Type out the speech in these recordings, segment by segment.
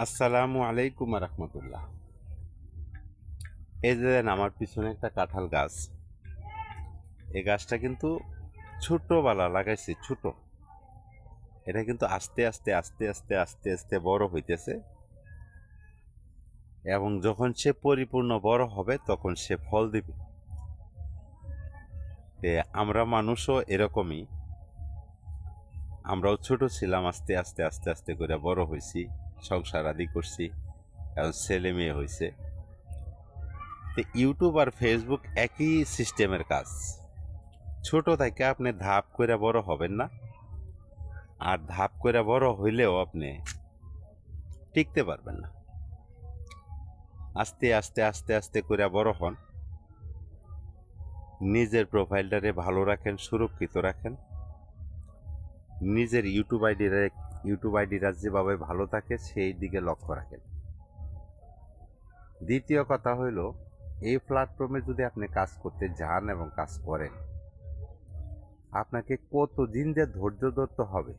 আসসালামু আলাইকুম রহমতুল্লাহ। এই যে দেন আমার পিছনে একটা কাঁঠাল গাছ। এই গাছটা কিন্তু ছোটবেলা লাগাইছি, ছোট। এটা কিন্তু আস্তে আস্তে আস্তে আস্তে আস্তে আস্তে বড় হইতেছে, এবং যখন সে পরিপূর্ণ বড় হবে তখন সে ফল দিবে। তে আমরা মানুষও এরকমই। আমরাও ছোট ছিলাম, আস্তে আস্তে আস্তে আস্তে করে বড় হয়েছি, সংসার আদি করছি, এখন ছেলে মেয়ে হয়েছে। তো ইউটিউব আর ফেসবুক একই সিস্টেমের কাজ। ছোট থেকে আপনি ধাপ করে বড় হবেন না, আর ধাপ করে বড় হইলেও আপনি টিকতে পারবেন না। আস্তে আস্তে আস্তে আস্তে করে বড় হন, নিজের প্রোফাইলটারে ভালো রাখেন, সুরক্ষিত রাখেন, নিজের ইউটিউব আইডিরা যেভাবে ভালো থাকে সেই দিকে লক্ষ্য রাখেন। দ্বিতীয় কথা হইল, এই প্ল্যাটফর্মে যদি আপনি কাজ করতে যান এবং কাজ করেন, আপনাকে কতদিন যে ধৈর্য ধরতে হবে,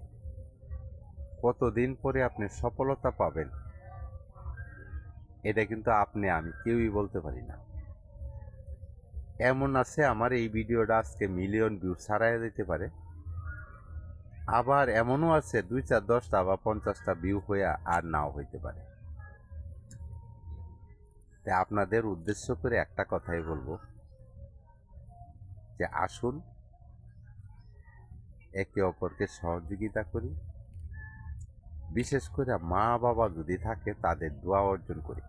কতদিন পরে আপনি সফলতা পাবেন, এটা কিন্তু আপনি আমি কেউই বলতে পারি না। এমন আছে আমার এই ভিডিওটা আজকে মিলিয়ন ভিউ ছাড়াই যেতে পারে, আবার এমনও আছে 2 4 10টা বা 50টা ভিউ হয়ে আর নাও হইতে পারে। তাই আপনাদের উদ্দেশ্য করে একটা কথাই বলবো, যে আসুন একে অপরকে সহযোগিতা করি। বিশেষ করে মা বাবা যদি থাকে তাদের দোয়া অর্জন করি।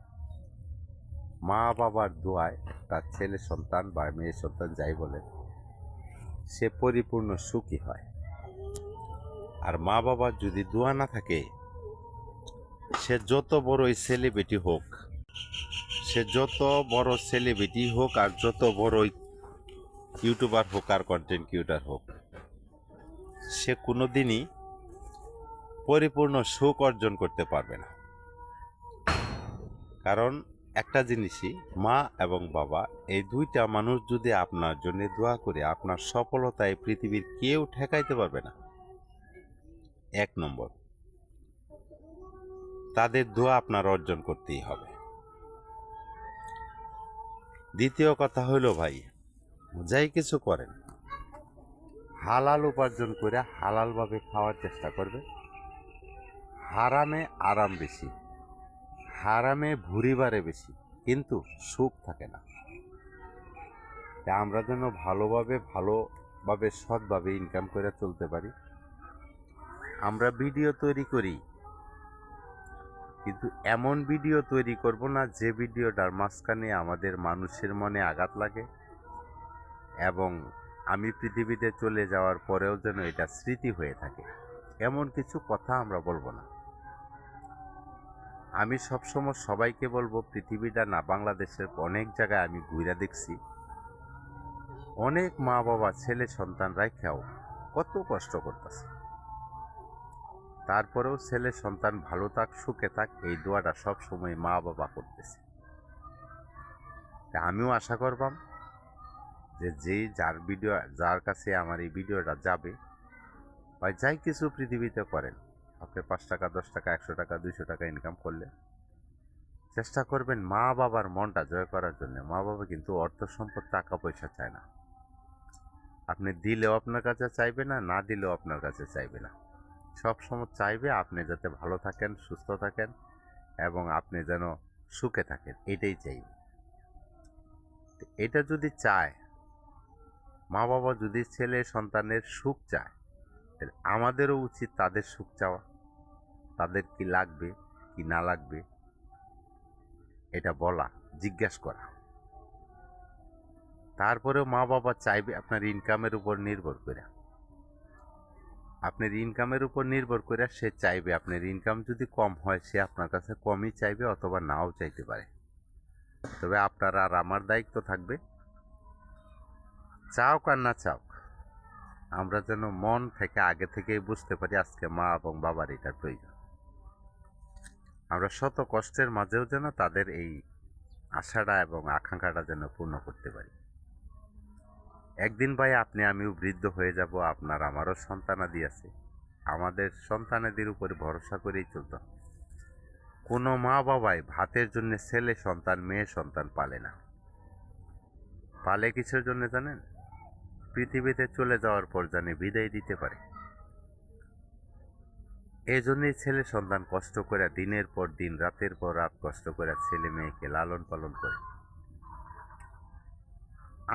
মা বাবার দোয়ায় তার ছেলে সন্তান বা মেয়ে সন্তান যাই বলে, সে পরিপূর্ণ সুখী হয়। আর মা বাবার যদি দোয়া না থাকে, সে যত বড়ই সেলিব্রিটি হোক, সে যত বড় সেলিব্রিটি হোক আর যত বড় ইউটিউবার হোক আর কন্টেন্ট ক্রিয়েটর হোক, সে কোনোদিনই পরিপূর্ণ সুখ অর্জন করতে পারবে না। কারণ একটা জিনিসই, মা এবং বাবা এই দুইটা মানুষ যদি আপনার জন্য দোয়া করে, আপনার সফলতায় পৃথিবীর কেউ ঠেকাইতে পারবে না। 1 নম্বর, তাদের দোয়া আপনার অর্জন করতেই হবে। দ্বিতীয় কথা হইল, ভাই যাই কিছু করেন, হালাল উপার্জন করে হালালভাবে খাওয়ার চেষ্টা করবে। হারামে আরাম বেশি, হারামে ভুঁড়ি বাড়ে বেশি, কিন্তু সুখ থাকে না। তাই আমরা যেন ভালোভাবে সৎভাবে ইনকাম করে চলতে পারি। আমরা ভিডিও তৈরি করি, কিন্তু এমন ভিডিও তৈরি করব না যে ভিডিওটার মাঝখানে আমাদের মানুষের মনে আঘাত লাগে, এবং আমি পৃথিবীতে চলে যাওয়ার পরেও যেন এটা স্মৃতি হয়ে থাকে। এমন কিছু কথা আমরা বলবো না। আমি সবসময় সবাইকে বলবো, পৃথিবীটা না, বাংলাদেশের অনেক জায়গায় আমি ঘুরে দেখছি, অনেক মা বাবা ছেলে সন্তান রাখাও কত কষ্ট করতেছে। তারপরেও ছেলে সন্তান ভালো থাক, সুখে থাক, এই দোয়াটা সবসময় মা বাবা করতেছে। আমিও আশা করবাম যে যার কাছে আমার এই ভিডিওটা যাবে, বা যাই কিছু পৃথিবীতে করেন, আপনি 5 টাকা 10 টাকা 100 টাকা 200 টাকা ইনকাম করলে চেষ্টা করবেন মা বাবার মনটা জয় করার জন্য। মা বাবা কিন্তু অর্থ সম্পদ টাকা পয়সা চায় না। আপনি দিলেও আপনার কাছে চাইবে না, না দিলেও আপনার কাছে চাইবে না। সব সময় চাইবে আপনি যাতে ভালো থাকেন, সুস্থ থাকেন, এবং আপনি যেন সুখে থাকেন, এটাই চাইবে। এটা যদি চায়, মা বাবা যদি ছেলে সন্তানের সুখ চায়, আমাদেরও উচিত তাদের সুখ চাওয়া। তাদের কি লাগবে কি না লাগবে এটা বলা, জিজ্ঞাসা করা। তারপরেও মা বাবা চাইবে আপনার ইনকামের উপর নির্ভর করে। আপনার ইনকামের উপর নির্ভর করে সে চাইবে, আপনার ইনকাম যদি কম হয় সে আপনার কাছে কমই চাইবে, অথবা নাও চাইতে পারে। তবে আপনার আর আমার দায়িত্ব থাকবে, চাওক আর না চাওক, আমরা যেন মন থেকে আগে থেকেই বুঝতে পারি আজকে মা এবং বাবার এটার প্রয়োজন। আমরা শত কষ্টের মাঝেও যেন তাদের এই আশাটা এবং আকাঙ্ক্ষাটা যেন পূর্ণ করতে পারি। একদিন ভাই আপনি আমিও বৃদ্ধ হয়ে যাব, আপনার আমারও সন্তানাদি আছে, আমাদের সন্তানাদির উপরে ভরসা করেই চলতে হবে। কোনো মা বাবাই ভাতের জন্য ছেলে সন্তান মেয়ে সন্তান পালে না। পালে কিসের জন্য জানেন? পৃথিবীতে চলে যাওয়ার পর জানে বিদায় দিতে পারে। এই জন্যই ছেলে সন্তান কষ্ট করে দিনের পর দিন রাতের পর রাত কষ্ট করে ছেলে মেয়েকে লালন পালন করে।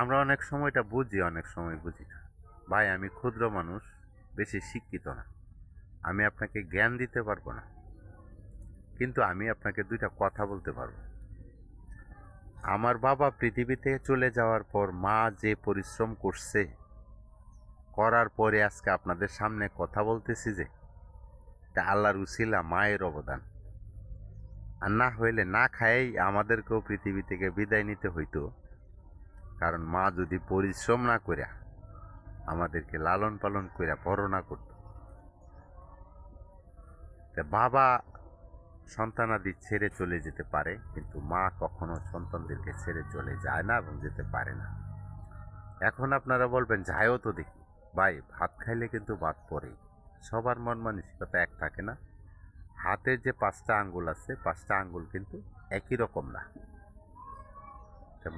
আমরা অনেক সময় এটা বুঝি, অনেক সময় বুঝি না। ভাই, আমি ক্ষুদ্র মানুষ, বেশি শিক্ষিত না, আমি আপনাকে জ্ঞান দিতে পারবো না, কিন্তু আমি আপনাকে দুইটা কথা বলতে পারবো। আমার বাবা পৃথিবীতে চলে যাওয়ার পর মা যে পরিশ্রম করছে, করার পরে আজকে আপনাদের সামনে কথা বলতেছি, যে এটা আল্লাহর উসিলা মায়ের অবদান। আর না হইলে না খায়েই আমাদেরকেও পৃথিবী থেকে বিদায় নিতে হইতো। কারণ মা যদি পরিশ্রম না করে আমাদেরকে লালন পালন করে বড় না করত, বাবা সন্তানাদি ছেড়ে চলে যেতে পারে, কিন্তু মা কখনো সন্তানদেরকে ছেড়ে চলে যায় না এবং যেতে পারে না। এখন আপনারা বলবেন যাইও তো দেখি। ভাই, ভাত খাইলে কিন্তু ভাত পড়েই। সবার মন মানসিকতা এক থাকে না। হাতের যে 5টা আঙ্গুল আছে, 5টা আঙ্গুল কিন্তু একই রকম না।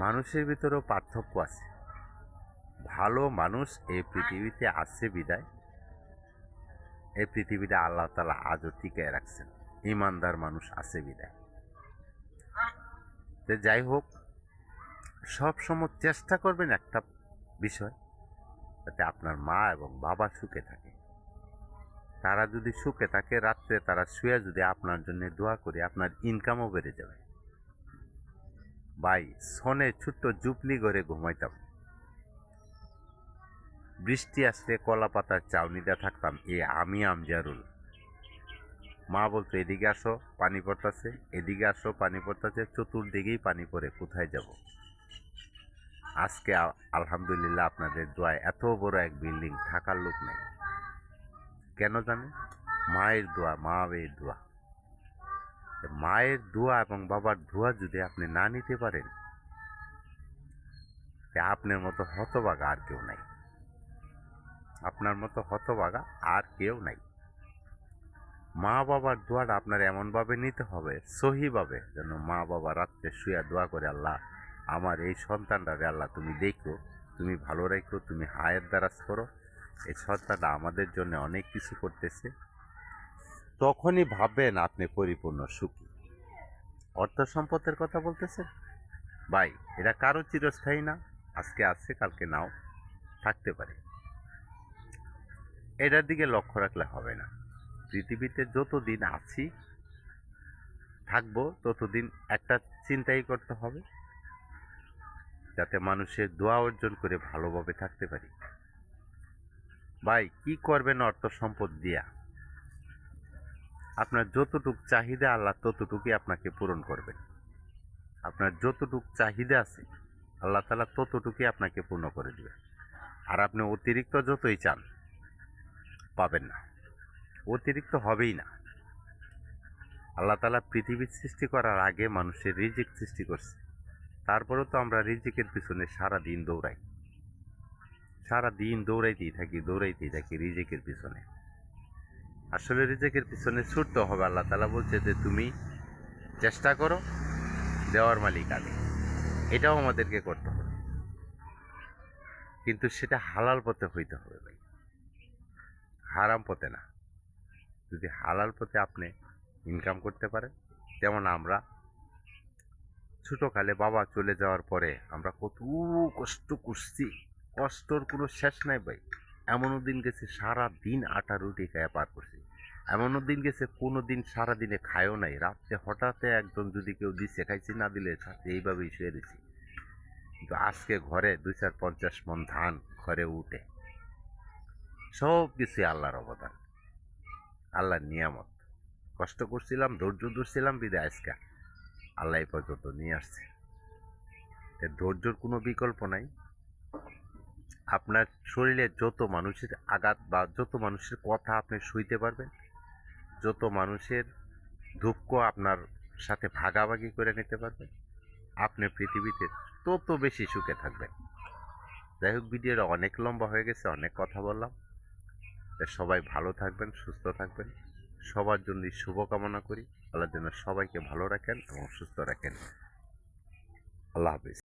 মানুষের ভিতরেও পার্থক্য আছে। ভালো মানুষ এই পৃথিবীতে আছে বিদায় এই পৃথিবীতে আল্লাহ তাআলা আজও টিকায় রাখছেন। ইমানদার মানুষ আছে বিদায়। তো যাই হোক, সব সময় চেষ্টা করবেন একটা বিষয়, যাতে আপনার মা এবং বাবা সুখে থাকে। তারা যদি সুখে থাকে, রাত্রে তারা শুয়ে যদি আপনার জন্য দোয়া করে, আপনার ইনকামও বেড়ে যাবে। ভাই, সনে ছোট্ট জুপলি ঘরে ঘুমাইতাম, বৃষ্টি আসলে কলা পাতার চাউনিতে থাকতাম। আমি আমজারুল। মা বলতো এদিকে আসো পানি পড়তাছে, এদিকে আসো পানি পড়তাছে, চতুর্দিকেই পানি পড়ে, কোথায় যাব। আজকে আলহামদুলিল্লাহ আপনাদের দোয়ায় এত বড় এক বিল্ডিং, থাকার লোক নেই। কেন জানেন? মায়ের দোয়া, মায়ের দোয়া। মায়ের দোয়া এবং বাবার দোয়া যদি আপনি না নিতে পারেন, আপনার মতো হতভাগা আর কেউ নাই। আপনার মতো হতভাগা আর কেউ নাই। মা বাবার দোয়াটা আপনার এমনভাবে নিতে হবে, সহিভাবে, যেন মা বাবা রাত্রে শুয়ে দোয়া করে, আল্লাহ আমার এই সন্তানটারে আল্লাহ তুমি দেখো, তুমি ভালো রাখো, তুমি হায়ের দ্বারাজ করো, এই সন্তানটা আমাদের জন্য অনেক কিছু করতেছে। তখনই ভাববেন আপনি পরিপূর্ণ সুখী। অর্থ সম্পদের কথা বলতেছেন ভাই, এটা কারো চিরস্থায়ী না। আজকে আছে, কালকে নাও থাকতে পারে। এটার দিকে লক্ষ্য রাখলে হবে না। পৃথিবীতে যতদিন আছি থাকবো, ততদিন একটা চিন্তাই করতে হবে, যাতে মানুষের দোয়া অর্জন করে ভালোভাবে থাকতে পারি। ভাই, কি করবেন অর্থ সম্পদ দিয়া? আপনার যতটুক চাহিদা আল্লাহ ততটুকুই আপনাকে পূরণ করবেন। আপনার যতটুক চাহিদা আছে আল্লাহ তাআলা ততটুকুই আপনাকে পূর্ণ করে দিবে। আর আপনি অতিরিক্ত যতই চান পাবেন না, অতিরিক্ত হবেই না। আল্লাহ তাআলা পৃথিবীর সৃষ্টি করার আগে মানুষের রিজিক সৃষ্টি করছে। তারপরেও তো আমরা রিজিকের পিছনে সারাদিন দৌড়াই, সারাদিন দৌড়াইতেই থাকি রিজিকের পিছনে। আসলে রিজিকের পিছনে ছুটতে হবে। আল্লাহ তাআলা বলছে যে তুমি চেষ্টা করো, দেওয়ার মালিক আমি। এটাও আমাদেরকে করতে হবে, কিন্তু সেটা হালাল পথে হইতে হবে ভাই, হারাম পথে না। যদি হালাল পথে আপনি ইনকাম করতে পারেন, যেমন আমরা ছোটকালে বাবা চলে যাওয়ার পরে আমরা কত কষ্ট করছি, কষ্টর কোনো শেষ নাই ভাই। এমনও দিন গেছে সারা দিন আটা রুটি খায় পার করছি, এমনও দিন গেছে কোনো দিন সারা দিনে খায়ও নাই, রাত্রে হঠাৎ একজন যদি কেউ দিছে খাইছি, না দিলে সাথে এইভাবেই শুয়ে দিছি। কিন্তু আজকে ঘরে 2-4-50 মণ ধান ঘরে উঠে। সব কিছুই আল্লাহর অবদান, আল্লাহর নিয়ামত। কষ্ট করছিলাম, ধৈর্য ধরছিলাম, বিদায় আজকে আল্লাহ এই পর্যন্ত নিয়ে আসছে। এর ধৈর্যর কোনো বিকল্প নাই। আপনার শরীরে যত মানুষের আঘাত বা যত মানুষের কথা আপনি সইতে পারবেন, যত মানুষের দুঃখ আপনার সাথে ভাগাভাগি করে নিতে পারবেন, আপনি পৃথিবীতে তত বেশি সুখে থাকবেন। যাই হোক, ভিডিওটা অনেক লম্বা হয়ে গেছে, অনেক কথা বললাম। সবাই ভালো থাকবেন, সুস্থ থাকবেন। সবার জন্যই শুভকামনা করি। আল্লাহ যেন সবাইকে ভালো রাখেন এবং সুস্থ রাখেন। আল্লাহ হাফিজ।